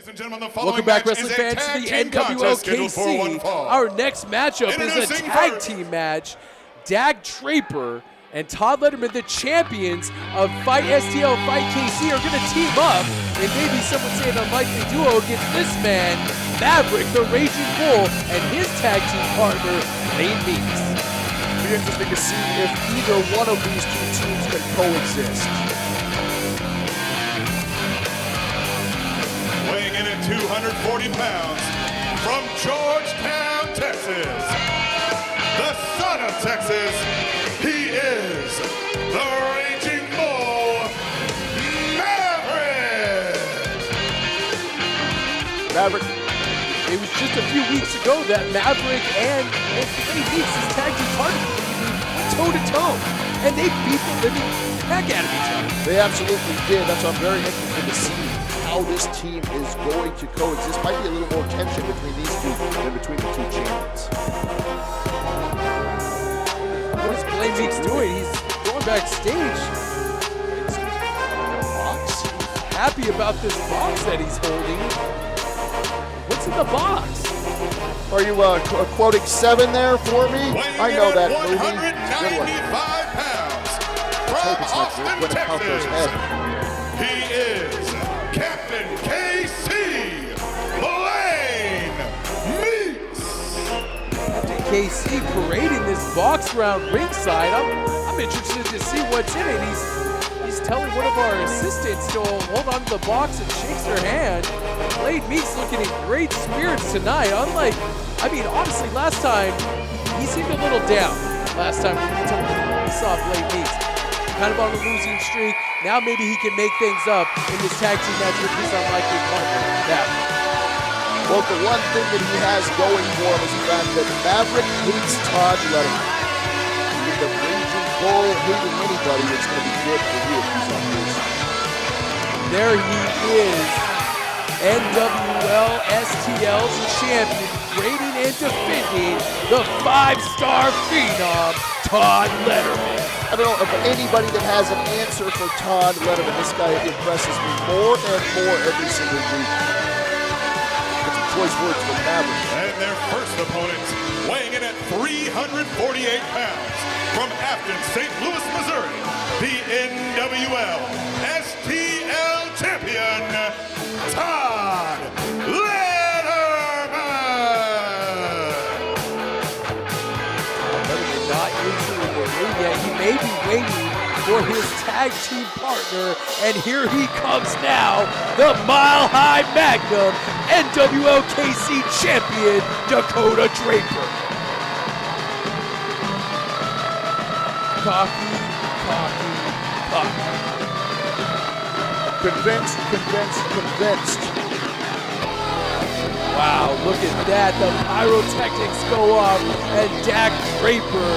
Ladies and gentlemen, the Welcome back, wrestling fans, to the NWO Our next matchup is a tag team match. Dak Draper and Todd Letterman, the champions of Fight STL and Fight KC, are going to team up, and maybe some would say an unlikely duo against this man, Maverick, the Raging Bull, and his tag team partner, Lane Meeks. It'll be interesting to see if either one of these two teams can coexist. Weighing in at 240 pounds, from Georgetown, Texas, the son of Texas, he is the Raging Bull, Maverick! Maverick. It was just a few weeks ago that Maverick and Lane Meeks, his tag team partner, went toe-to-toe, and they beat the living heck out of each other. They absolutely did. That's why I'm very interested to see how this team is going to coexist. Might be a little more tension between these two than between the two champions. What is Lane Meeks doing? He's going backstage. It's a box. Happy about this box that he's holding. What's in the box? Are you quoting 7 there for me? I know that movie. 195 pounds, from Austin, Texas, he is Captain KC, Lane Meeks. Captain KC parading this box around ringside. I'm interested to see what's in it. He's telling one of our assistants to hold on to the box and shakes her hand. Lane Meeks looking in great spirits tonight. Honestly, last time he seemed a little down. Last time we saw Lane Meeks, kind of on a losing streak. Now maybe he can make things up in this tag team match with his unlikely partner, Maverick. Well, the one thing that he has going for him is the fact that Maverick hates Todd Letterman. With the Raging Bull hating anybody, it's going to be good for you if he's on this. There he is, NWL STL's champion, rating and defending the 5-star phenom, Todd Letterman. I don't know of anybody that has an answer for Todd Letterman. This guy impresses me more and more every single week. Get some choice words from Maverick. And their first opponent, weighing in at 348 pounds, from Afton, St. Louis, Missouri, the NWL STL champion, Todd Letterman! Letterman not entering the ring yet. He may be waiting for his tag team partner, and here he comes now, the Mile High Magnum NWL KC champion, Dakota Draper. Cocky. Convinced. Wow, look at that. The pyrotechnics go off, and Dak Draper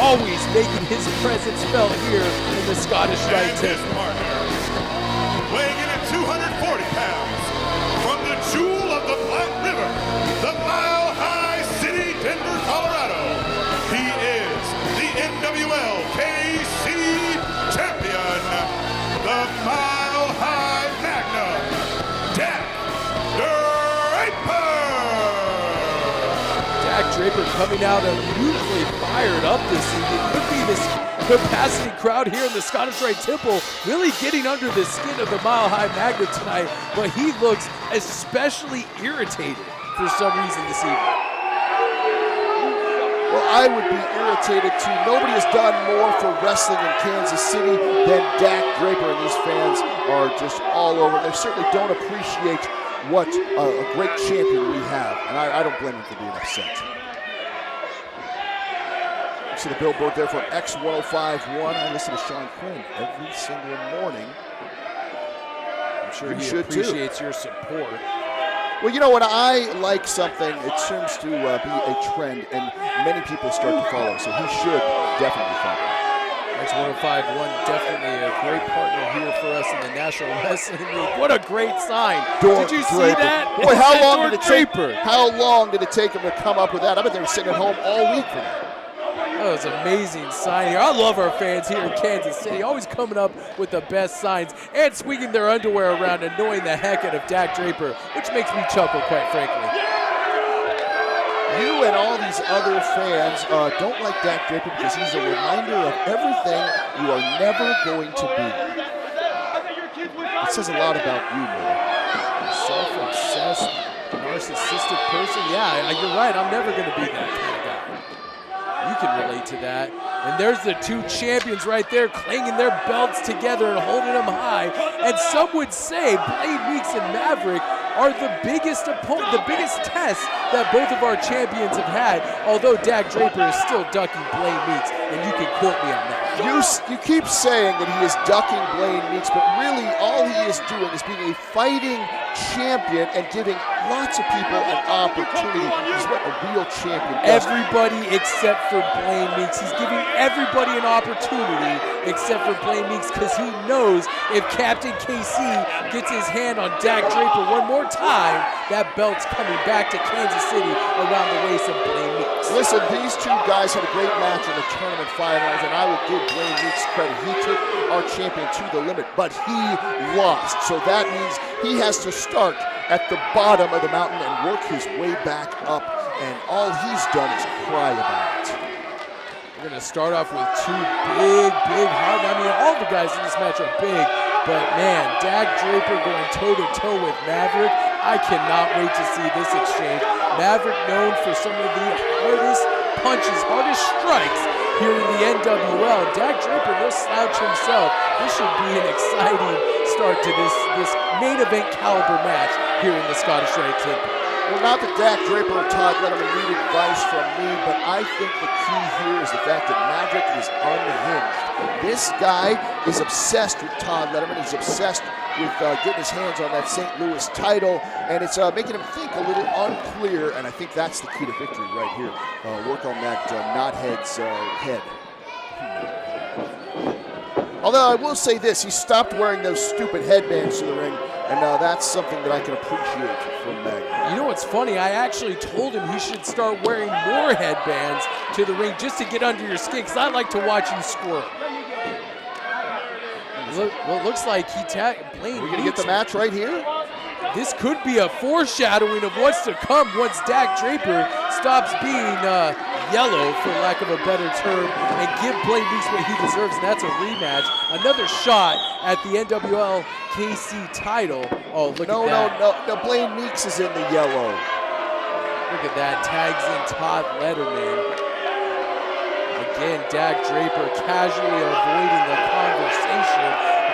always making his presence felt here in the Scottish Rite Temple. His partner, weighing in at 240 pounds, from the jewel of the Black River, the Mile High City, Denver, Colorado, he is the NWL KC champion, the Mile High Magnum, Dak Draper! Dak Draper coming out unusually fired up this evening. Could be this capacity crowd here in the Scottish Rite Temple really getting under the skin of the Mile High Magnum tonight, but he looks especially irritated for some reason this evening. Well, I would be irritated too. Nobody has done more for wrestling in Kansas City than Dak Draper, and these fans are just all over. They certainly don't appreciate what a great champion we have, and I don't blame them for being upset. You see the billboard there for X1051. I listen to Sean Quinn every single morning. I'm sure he should appreciates your support. Well, you know, when I like something, it seems to be a trend, and many people start to follow, so he should definitely follow. X1051, definitely a great partner here for us in the National Wrestling League. What a great sign. Did you see that? Boy, how long did it take him to come up with that? I bet they were sitting at home all week for that. That was an amazing sign here. I love our fans here in Kansas City, always coming up with the best signs and swinging their underwear around, annoying the heck out of Dak Draper, which makes me chuckle, quite frankly. You and all these other fans don't like Dak Draper because he's a reminder of everything you are never going to be. It says a lot about you, man. Self-obsessed, narcissistic person. Yeah, you're right. I'm never going to be that kind of guy. You can relate to that. And there's the two champions right there clanging their belts together and holding them high. And some would say Blade Meeks and Maverick are the biggest test that both of our champions have had, although Dak Draper is still ducking Blade Meeks, and you can quote me on that. You keep saying that he is ducking Blade Meeks, but really all he is doing is being a fighting champion and giving lots of people an opportunity. He's what a real champion does. Everybody except for Blade Meeks. He's giving everybody an opportunity except for Blade Meeks because he knows if Captain KC gets his hand on Dak Draper one more time, that belt's coming back to Kansas City around the waist of Blade Meeks. Listen, these two guys had a great match in the tournament finals, and I will give Blade Meeks credit. He took our champion to the limit, but he lost. So that means he has to start at the bottom of the mountain and work his way back up, and all he's done is cry about it. We're going to start off with two big hard. I mean, all the guys in this match are big, but man, Dak Draper going toe-to-toe with Maverick. I cannot wait to see this exchange. Maverick known for some of the hardest punches, hardest strikes here in the NWL. Dak Draper, no slouch himself. This should be an exciting start to this main event caliber match here in the Scottish Rite Temple. Well, not that Dak Draper and Todd Letterman need advice from me, but I think the key here is the fact that Maverick is unhinged. This guy is obsessed with Todd Letterman. He's obsessed with getting his hands on that St. Louis title, and it's making him think a little unclear, and I think that's the key to victory right here. Work on that knothead's head. Although I will say this, he stopped wearing those stupid headbands to the ring, and that's something that I can appreciate from Magnum. You know what's funny? I actually told him he should start wearing more headbands to the ring just to get under your skin, because I like to watch you squirm. Well, it looks like he tagged Blade. We're going to get the match right here? This could be a foreshadowing of what's to come once Dak Draper stops being yellow, for lack of a better term, and give Blade Meeks what he deserves, and that's a rematch. Another shot at the NWL KC title. Oh, look at that. No, Blade Meeks is in the yellow. Look at that, tags in Todd Letterman. Again, Dak Draper casually avoiding the conversation,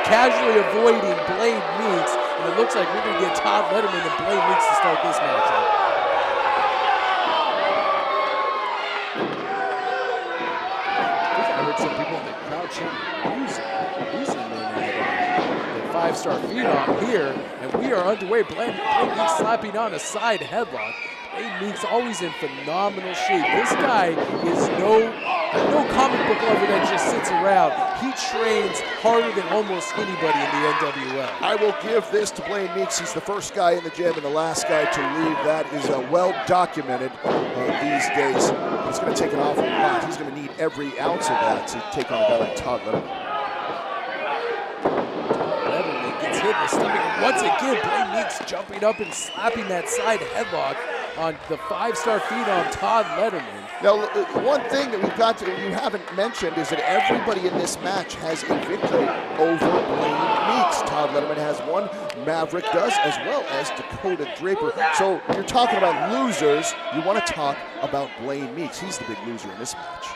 casually avoiding Blade Meeks, and it looks like we're going to get Todd Letterman and Blade Meeks to start this matchup. I heard some people in the crowd chanting, losing the five-star phenom here, and we are underway. Blade Meeks slapping on a side headlock. Blade Meeks always in phenomenal shape. This guy is no comic book lover that just sits around. He trains harder than almost anybody in the NWL. I will give this to Blade Meeks. He's the first guy in the gym and the last guy to leave. That is well documented these days. It's going to take an awful lot. He's going to need every ounce of that to take on a guy like Todd Letterman. Letterman gets hit in the stomach. Once again, Blade Meeks jumping up and slapping that side headlock on the five-star phenom Todd Letterman. Now, one thing that you haven't mentioned is that everybody in this match has a victory over Blade Meeks. Todd Letterman has one, Maverick does, as well as Dakota Draper. So you're talking about losers, you want to talk about Blade Meeks. He's the big loser in this match.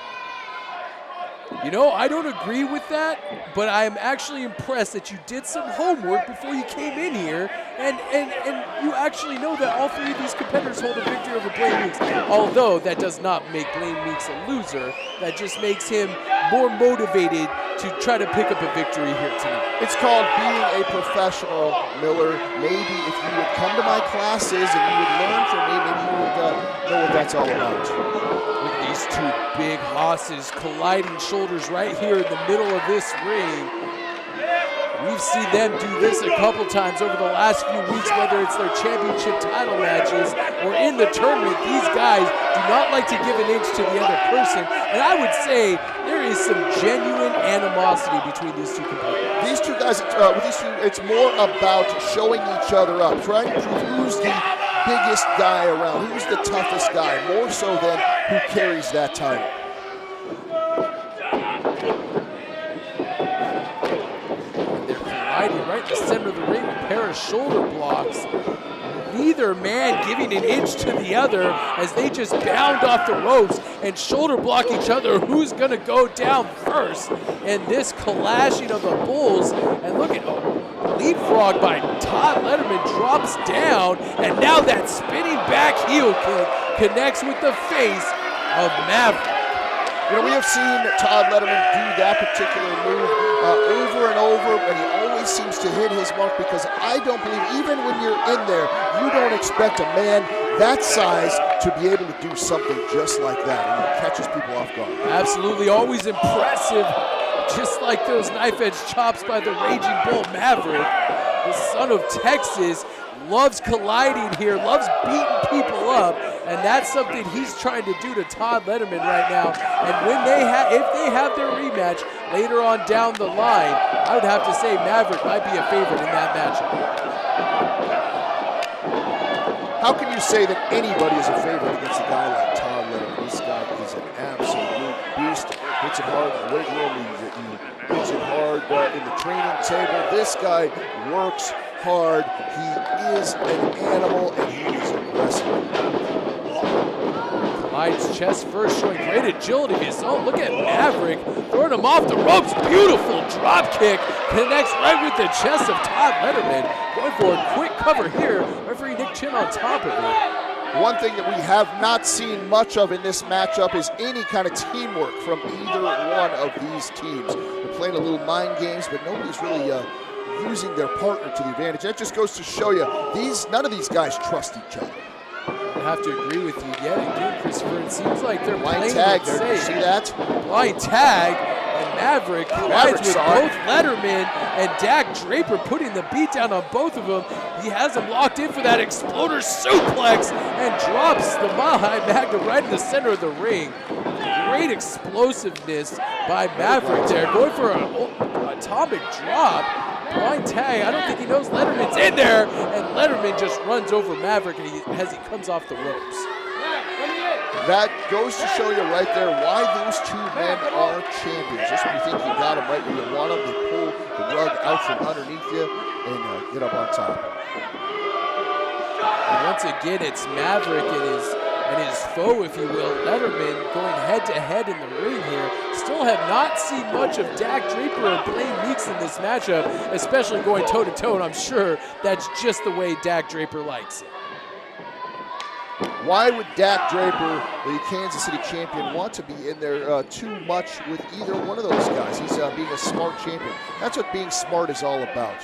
You know, I don't agree with that, but I am actually impressed that you did some homework before you came in here, and you actually know that all three of these competitors hold a victory over Blade Meeks. Although that does not make Blade Meeks a loser, that just makes him more motivated to try to pick up a victory here tonight. It's called being a professional, Miller. Maybe if you would come to my classes and you would learn from me, maybe you would know what that's all about. These two big hosses colliding shoulders right here in the middle of this ring. We've seen them do this a couple times over the last few weeks, whether it's their championship title matches or in the tournament. These guys do not like to give an inch to the other person, and I would say there is some genuine animosity between these two competitors. These two guys, with these two, it's more about showing each other up, trying to prove who's the biggest guy around, who's the toughest guy, more so than who carries that title. Right in the center of the ring, a pair of shoulder blocks. Neither man giving an inch to the other as they just bound off the ropes and shoulder block each other. Who's going to go down first? And this clashing of the bulls. And look at leapfrog by Todd Letterman drops down. And now that spinning back heel kick connects with the face of Maverick. You know, we have seen Todd Letterman do that particular move over and over, and he always seems to hit his mark because I don't believe, even when you're in there, you don't expect a man that size to be able to do something just like that, and he catches people off guard. Absolutely, always impressive, just like those knife-edge chops by the Raging Bull Maverick. The son of Texas loves colliding here, loves beating people up, and that's something he's trying to do to Todd Letterman right now. And when if they have their rematch later on down the line, I would have to say Maverick might be a favorite in that matchup. How can you say that anybody is a favorite against a guy like Todd Letterman? This guy is an absolute beast. Hits it hard in the weight room, he hits it hard in the training table. This guy works hard. He is an animal, and he is aggressive. Collides chest first, showing great agility of his own. Look at Maverick throwing him off the ropes. Beautiful drop kick. Connects right with the chest of Todd Letterman. Going for a quick cover here. Referee Nick Chin on top of it. One thing that we have not seen much of in this matchup is any kind of teamwork from either one of these teams. They're playing a little mind games, but nobody's really using their partner to the advantage. That just goes to show you, none of these guys trust each other. I have to agree with you yet again, Christopher. It seems like they're blind playing tag it there. safe. You see that? Blind tag, and Maverick collides with both Letterman and Dak Draper, putting the beat down on both of them. He has him locked in for that exploder suplex and drops the Mile High Magnum right in the center of the ring. Great explosiveness by Maverick there, going for an atomic drop. Blind tag, I don't think he knows Letterman's in there, and Letterman just runs over Maverick as he comes off the ropes. That goes to show you right there why those two men are champions. Just when you think you got them right where you want them, they pull the rug out from underneath you and get up on top. And once again, it's Maverick and his foe, if you will, Letterman, going head-to-head in the ring here. Still have not seen much of Dak Draper and Blaine Meeks in this matchup, especially going toe-to-toe, and I'm sure that's just the way Dak Draper likes it. Why would Dak Draper, the Kansas City champion, want to be in there too much with either one of those guys? He's being a smart champion. That's what being smart is all about.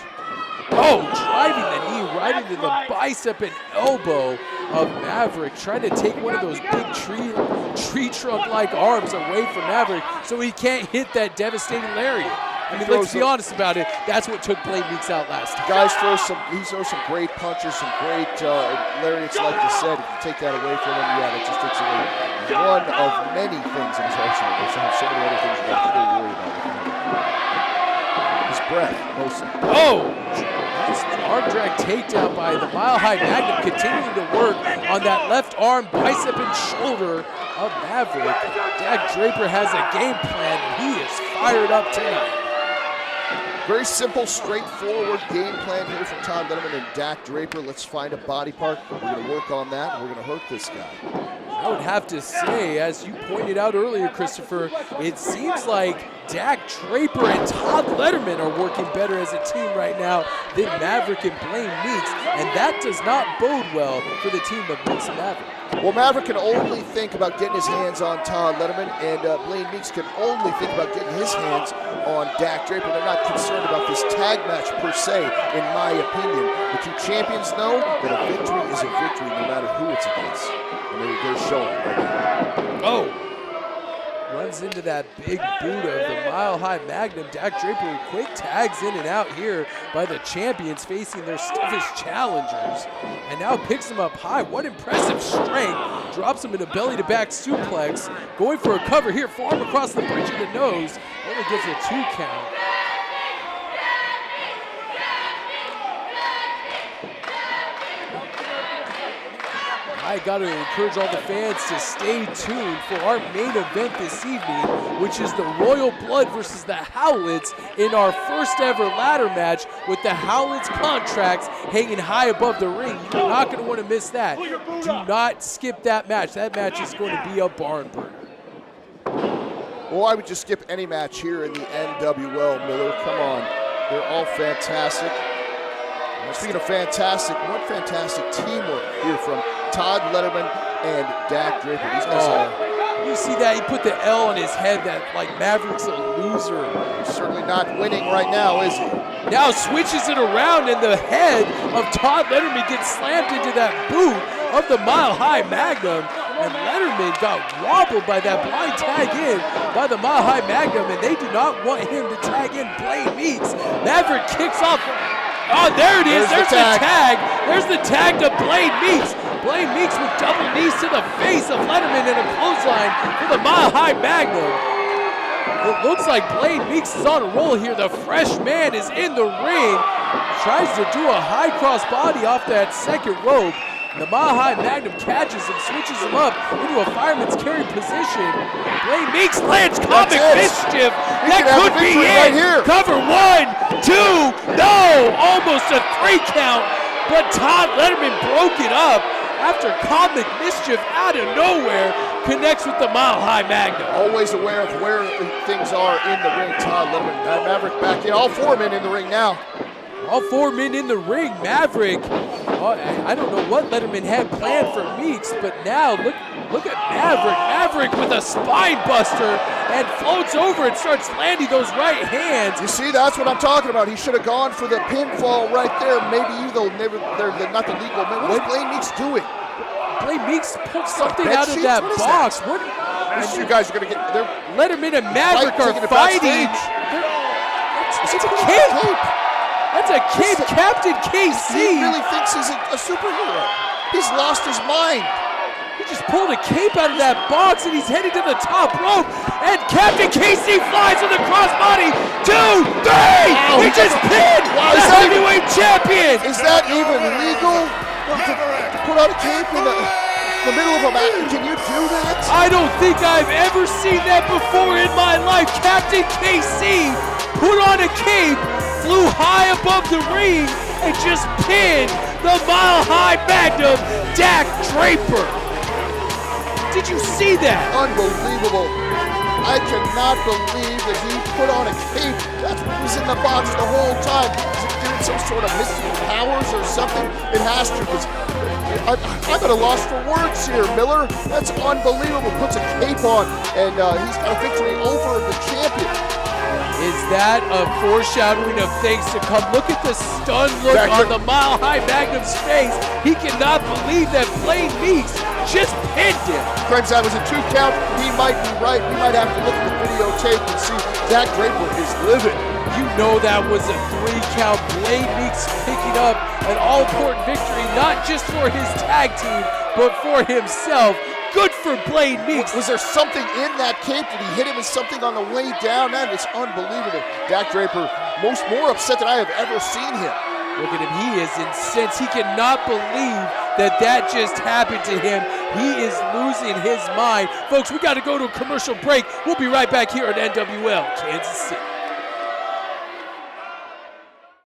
Oh, driving the knee right into the bicep and elbow of Maverick, trying to take one of those big tree trunk-like arms away from Maverick so he can't hit that devastating lariat. I mean, let's be honest about it. That's what took Blaine Meeks out last time. Guys he throws some great punches, some great lariats, like you said. If you take that away from him, yeah, that just takes away one of many things in his arsenal. There's so many other things you got to really worry about. His breath, mostly. Oh! Nice arm drag takedown by the Mile High Magnum, continuing to work on that left arm, bicep, and shoulder of Maverick. Dak Draper has a game plan, and he is fired up tonight. Very simple, straightforward game plan here from Todd Letterman and Dak Draper. Let's find a body part. We're going to work on that, and we're going to hurt this guy. I would have to say, as you pointed out earlier, Christopher, it seems like Dak Draper and Todd Letterman are working better as a team right now than Maverick and Blaine Meeks, and that does not bode well for the team of Meeks and Maverick. Well, Maverick can only think about getting his hands on Todd Letterman, and Blaine Meeks can only think about getting his hands on Dak Draper. They're not concerned about this tag match per se, in my opinion. The two champions know that a victory is a victory no matter who it's against. And they're showing right now. Oh! Runs into that big boot of the Mile High Magnum. Dak Draper quick tags in and out here by the champions facing their stiffest challengers. And now picks him up high. What impressive strength. Drops him in a belly-to-back suplex. Going for a cover here. Forearm across the bridge of the nose. Only gets a 2 count. I got to encourage all the fans to stay tuned for our main event this evening, which is the Royal Blood versus the Howlets in our first ever ladder match with the Howlets contracts hanging high above the ring. You're not going to want to miss that. Do not skip that match. That match is going to be a barn burner. Well, I would just skip any match here in the NWL, Miller. Come on. They're all fantastic. Speaking of fantastic, what fantastic teamwork here from Todd Letterman and Dak Draper. These guys are... You see that? He put the L on his head that like Maverick's a loser. He's certainly not winning right now, is he? Now switches it around and the head of Todd Letterman gets slammed into that boot of the Mile High Magnum. And Letterman got wobbled by that blind tag in by the Mile High Magnum, and they do not want him to tag in Blade Meeks. Maverick kicks off. Oh, there it is. There's the tag. There's the tag to Blade Meeks. Blade Meeks with double knees to the face of Letterman and a clothesline for the Mile High Magnum. It looks like Blade Meeks is on a roll here. The fresh man is in the ring. Tries to do a high cross body off that second rope. The Mile High Magnum catches him, switches him up into a fireman's carry position. Blade Meeks lands comic mischief. That could be it. Right here. Cover 1, 2, no, almost a 3 count. But Todd Letterman broke it up after comic mischief out of nowhere connects with the Mile High Magnum. Always aware of where things are in the ring. Todd Letterman, Maverick back in. All 4 men in the ring now. All 4 men in the ring. Maverick, I don't know what Letterman had planned for Meeks, but now look at Maverick. Maverick with a spine buster and floats over and starts landing those right hands. You see, that's what I'm talking about. He should have gone for the pinfall right there. Maybe they're not the legal man. What is Blade Meeks doing? Blade Meeks pulled something out of that box. These two guys are going to get... Letterman and Maverick are fighting. It's a cape. That's a cape, Captain KC. He really thinks he's a superhero. He's lost his mind. He just pulled a cape out of that box and he's heading to the top rope. And Captain KC flies with a crossbody. 2, 3. He just pinned the heavyweight champion. Is that even legal? To put on a cape in the middle of a match? Can you do that? I don't think I've ever seen that before in my life. Captain KC put on a cape, flew high above the ring, and just pinned the Mile High Magnum, Dak Draper. Did you see that? Unbelievable. I cannot believe that he put on a cape. That's what was in the box the whole time. Is it doing some sort of mystical powers or something? It has to. I'm at a loss for words here, Miller. That's unbelievable. Puts a cape on, and he's got a victory over the champion. Is that a foreshadowing of things to come? Look at the stunned look on the Mile High Magnum's face. He cannot believe that Blade Meeks just pinned him. Claims that was a 2 count. He might be right. We might have to look at the videotape and see Dak Draper is livid. You know that was a 3 count. Blade Meeks picking up an all-important victory, not just for his tag team, but for himself. Good for Blade Meeks. Was there something in that cape? Did he hit him with something on the way down? That is unbelievable. Dak Draper, more upset than I have ever seen him. Look at him. He is incensed. He cannot believe that just happened to him. He is losing his mind. Folks, we got to go to a commercial break. We'll be right back here at NWL Kansas City.